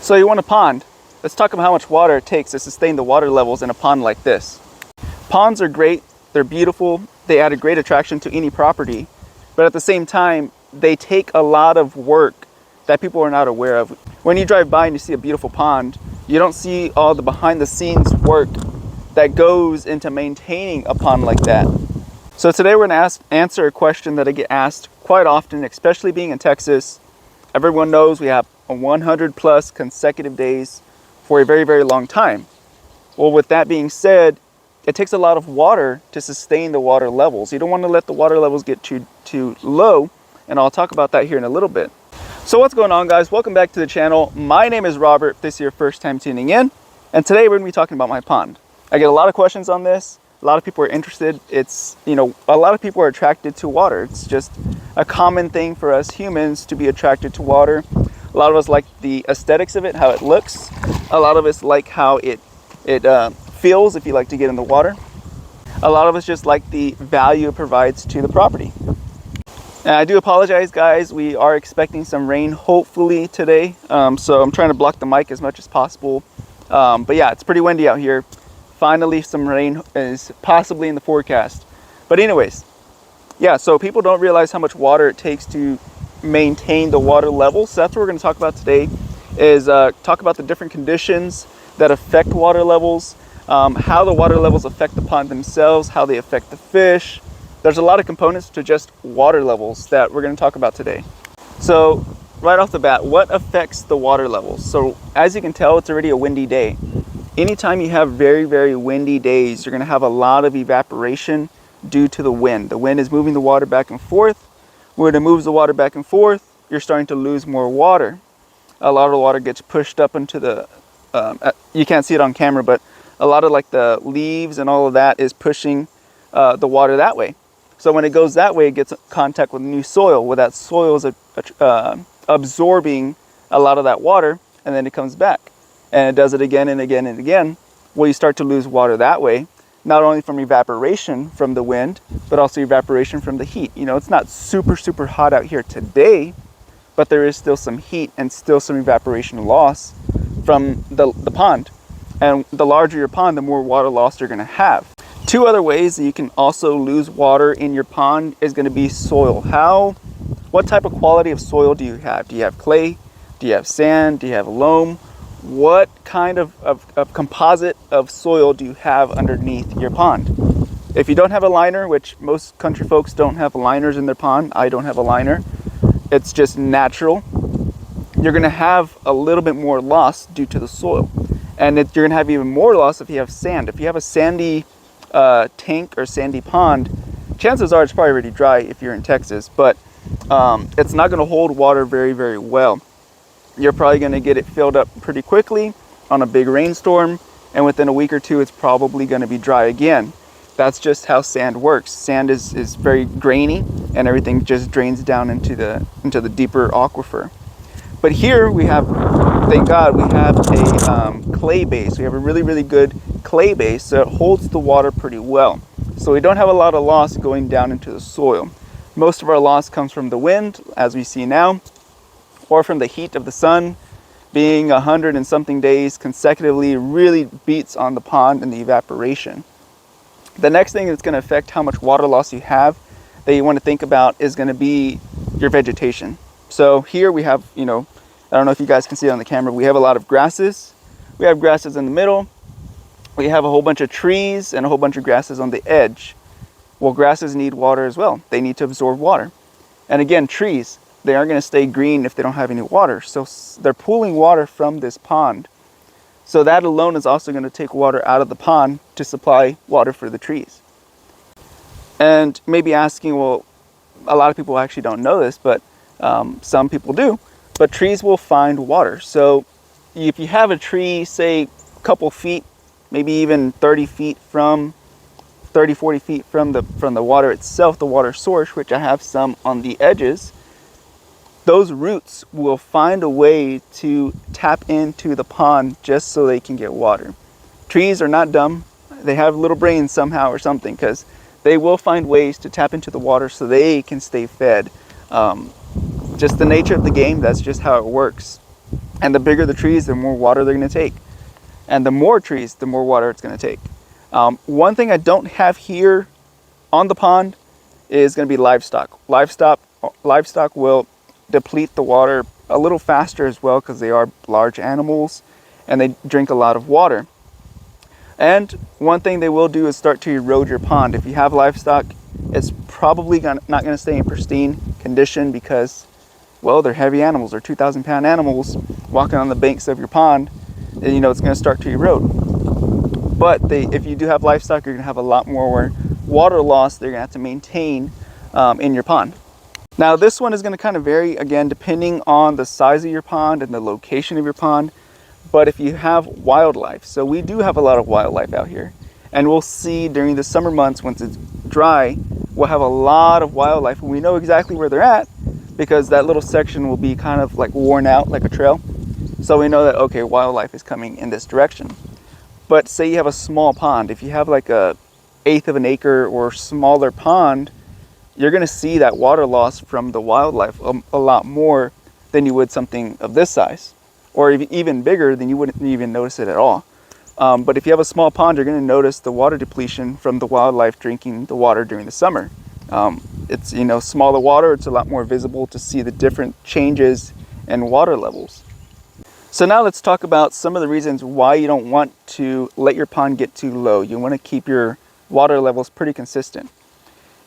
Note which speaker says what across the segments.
Speaker 1: So you want a pond. Let's talk about how much water it takes to sustain the water levels in a pond like this. Ponds are great, they're beautiful, they add a great attraction to any property, but at the same time, they take a lot of work that people are not aware of. When you drive by and you see a beautiful pond, you don't see all the behind the scenes work that goes into maintaining a pond like that. So today we're going to answer a question that I get asked quite often, especially being in Texas. Everyone knows we have 100 plus consecutive days for a very, very long time. Well, with that being said, it takes a lot of water to sustain the water levels. You don't want to let the water levels get too low, and I'll talk about that here in a little bit. So what's going on, guys? Welcome back to the channel. My name is Robert, if this is your first time tuning in, and today we're going to be talking about my pond. I get a lot of questions on this. A lot of people are interested. It's, a lot of people are attracted to water. It's just a common thing for us humans to be attracted to water. A lot of us like the aesthetics of it, how it looks. A lot of us like how it feels if you like to get in the water. A lot of us just like the value it provides to the property. And I do apologize, guys. We are expecting some rain hopefully today. So I'm trying to block the mic as much as possible. But yeah, it's pretty windy out here. Finally, some rain is possibly in the forecast. But anyways, yeah, so people don't realize how much water it takes to maintain the water levels. So that's what we're going to talk about today, is talk about the different conditions that affect water levels, how the water levels affect the pond themselves, how they affect the fish. There's a lot of components to just water levels that we're going to talk about today. So right off the bat, what affects the water levels? So as you can tell, it's already a windy day. Anytime you have very, very windy days, you're going to have a lot of evaporation due to the wind. The wind is moving the water back and forth. When it moves the water back and forth, you're starting to lose more water. A lot of the water gets pushed up into the, you can't see it on camera, but a lot of like the leaves and all of that is pushing the water that way. So when it goes that way, it gets in contact with new soil, where that soil is absorbing a lot of that water, and then it comes back. And it does it again and again and again. Well, you start to lose water that way, not only from evaporation from the wind, but also evaporation from the heat. It's not super, super hot out here today, but there is still some heat and still some evaporation loss from the pond. And the larger your pond, the more water loss you're going to have. Two other ways that you can also lose water in your pond is going to be soil. What type of quality of soil do you have? Do you have clay? Do you have sand? Do you have loam? What kind of composite of soil do you have underneath your pond? If you don't have a liner, which most country folks don't have liners in their pond, I don't have a liner, it's just natural, you're going to have a little bit more loss due to the soil. And you're going to have even more loss if you have sand. If you have a sandy tank or sandy pond, chances are it's probably already dry if you're in Texas, but it's not going to hold water very, very well. You're probably going to get it filled up pretty quickly on a big rainstorm, and within a week or two, it's probably going to be dry again. That's just how sand works. Sand is very grainy, and everything just drains down into the deeper aquifer. But here we have, thank God, we have a clay base. We have a really, really good clay base, so it holds the water pretty well. So we don't have a lot of loss going down into the soil. Most of our loss comes from the wind, as we see now, or from the heat of the sun. Being 100 and something days consecutively really beats on the pond and the evaporation. The next thing that's going to affect how much water loss you have that you want to think about is going to be your vegetation. So here we have, I don't know if you guys can see it on the camera, we have a lot of grasses. We have grasses in the middle. We have a whole bunch of trees and a whole bunch of grasses on the edge. Well, grasses need water as well. They need to absorb water. And again, trees, they aren't going to stay green if they don't have any water. So they're pulling water from this pond. So that alone is also going to take water out of the pond to supply water for the trees. And maybe asking, well, a lot of people actually don't know this, but some people do. But trees will find water. So if you have a tree, say a couple feet, maybe even 40 feet from the water itself, the water source, which I have some on the edges, those roots will find a way to tap into the pond just so they can get water. Trees are not dumb. They have little brains somehow or something, because they will find ways to tap into the water so they can stay fed. Just the nature of the game, that's just how it works. And the bigger the trees, the more water they're going to take. And the more trees, the more water it's going to take. One thing I don't have here on the pond is going to be livestock. Livestock will deplete the water a little faster as well because they are large animals and they drink a lot of water. And one thing they will do is start to erode your pond. If you have livestock, it's probably not going to stay in pristine condition because, well, they're heavy animals. They're 2,000-pound animals walking on the banks of your pond, and you know it's going to start to erode. But if you do have livestock, you're going to have a lot more water loss they're going to have to maintain in your pond. Now this one is going to kind of vary, again, depending on the size of your pond and the location of your pond. But if you have wildlife, so we do have a lot of wildlife out here, and we'll see during the summer months, once it's dry, we'll have a lot of wildlife, and we know exactly where they're at because that little section will be kind of like worn out like a trail. So we know that, okay, wildlife is coming in this direction. But say you have a small pond, if you have like a 1/8 of an acre or smaller pond, you're going to see that water loss from the wildlife a lot more than you would something of this size. Or even bigger, than you wouldn't even notice it at all. But if you have a small pond, you're going to notice the water depletion from the wildlife drinking the water during the summer. It's, you know, smaller water, it's a lot more visible to see the different changes in water levels. So now let's talk about some of the reasons why you don't want to let your pond get too low. You want to keep your water levels pretty consistent.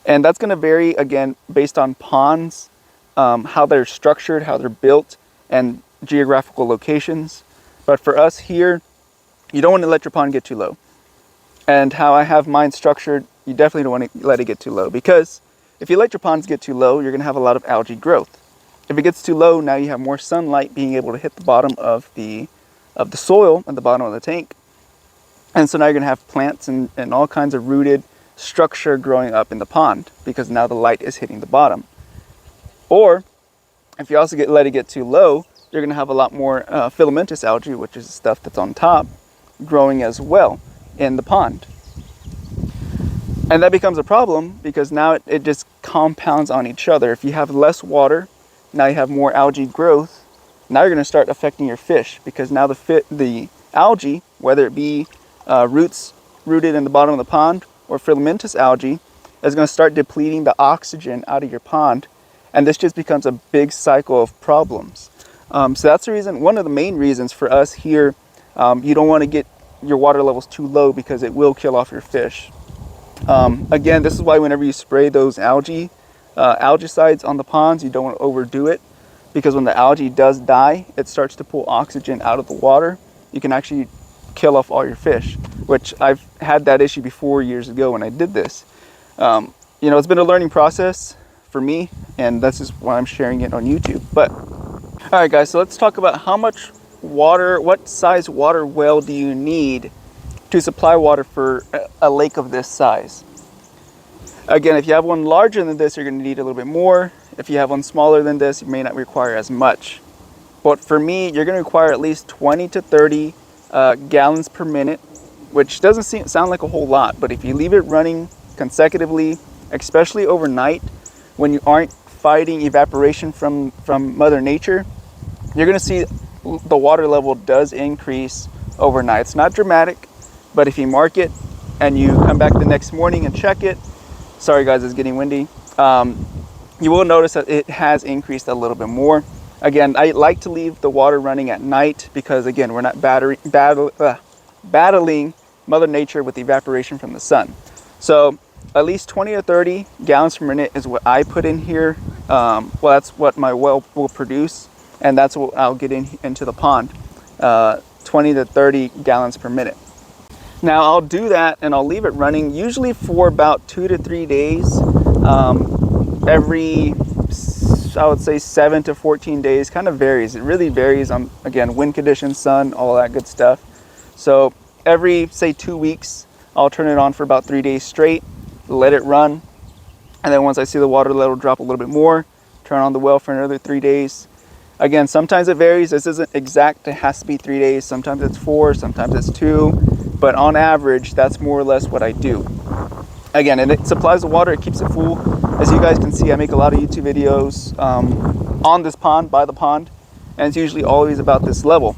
Speaker 1: And that's going to vary, again, based on ponds, how they're structured, how they're built, and geographical locations. But for us here, you don't want to let your pond get too low. And how I have mine structured, you definitely don't want to let it get too low, because if you let your ponds get too low, you're going to have a lot of algae growth. If it gets too low, now you have more sunlight being able to hit the bottom of the soil at the bottom of the tank. And so now you're going to have plants and all kinds of rooted structure growing up in the pond because now the light is hitting the bottom. Or if you also let it get too low, you're going to have a lot more filamentous algae, which is the stuff that's on top, growing as well in the pond. And that becomes a problem because now it just compounds on each other. If you have less water, now you have more algae growth. Now you're going to start affecting your fish because now the algae, whether it be roots rooted in the bottom of the pond or filamentous algae, is going to start depleting the oxygen out of your pond. And this just becomes a big cycle of problems. So that's the reason, one of the main reasons for us here, you don't want to get your water levels too low because it will kill off your fish. Again, this is why whenever you spray those algicides on the ponds, you don't want to overdo it, because when the algae does die, it starts to pull oxygen out of the water. You can actually kill off all your fish, which I've had that issue before years ago when I did this. You know, it's been a learning process for me, and this is why I'm sharing it on YouTube. But all right, guys, so let's talk about how much water, what size water well do you need to supply water for a lake of this size. Again, if you have one larger than this, you're going to need a little bit more. If you have one smaller than this, you may not require as much. But for me, you're going to require at least 20 to 30 gallons per minute, which doesn't sound like a whole lot, but if you leave it running consecutively, especially overnight, when you aren't fighting evaporation from Mother Nature, you're going to see the water level does increase overnight. It's not dramatic, but if you mark it and you come back the next morning and check it, sorry guys, it's getting windy, you will notice that it has increased a little bit more. Again, I like to leave the water running at night because, again, we're not battling Mother Nature with evaporation from the sun. So at least 20 or 30 gallons per minute is what I put in here. Well, that's what my well will produce, and that's what I'll get into the pond, 20 to 30 gallons per minute. Now I'll do that and I'll leave it running usually for about 2 to 3 days, every, I would say 7 to 14 days, kind of varies. It really varies on, again, wind conditions, sun, all that good stuff. So every, say, 2 weeks, I'll turn it on for about 3 days straight, let it run. And then once I see the water level drop a little bit more, turn on the well for another 3 days. Again, sometimes it varies. This isn't exact. It has to be 3 days. Sometimes it's 4, sometimes it's 2. But on average, that's more or less what I do. Again, and it supplies the water, it keeps it full. As you guys can see, I make a lot of YouTube videos on this pond, by the pond. and it's usually always about this level.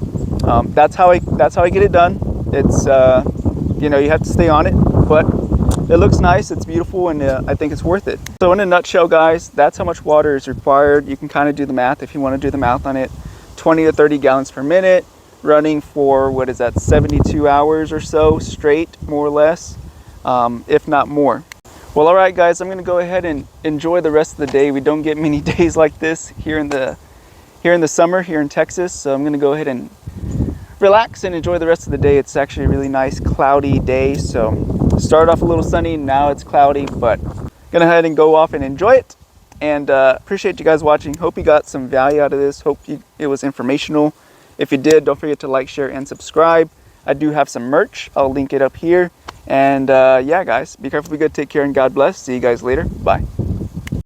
Speaker 1: That's how I get it done. It's you know, you have to stay on it, but it looks nice, it's beautiful, and I think it's worth it. So in a nutshell, guys, that's how much water is required. You can kind of do the math if you want to do the math on it. 20 to 30 gallons per minute, running for, what is that, 72 hours or so straight, more or less, if not more. Well, all right, guys, I'm going to go ahead and enjoy the rest of the day. We don't get many days like this here in the summer here in Texas, so I'm going to go ahead and relax and enjoy the rest of the day. It's actually a really nice cloudy day, so started off a little sunny, now it's cloudy, but I'm gonna head and go off and enjoy it. And appreciate you guys watching. Hope you got some value out of this. Hope it was informational. If you did, don't forget to like, share, and subscribe. I do have some merch. I'll link it up here. And yeah, guys, be careful, be good, take care, and God bless. See you guys later. Bye.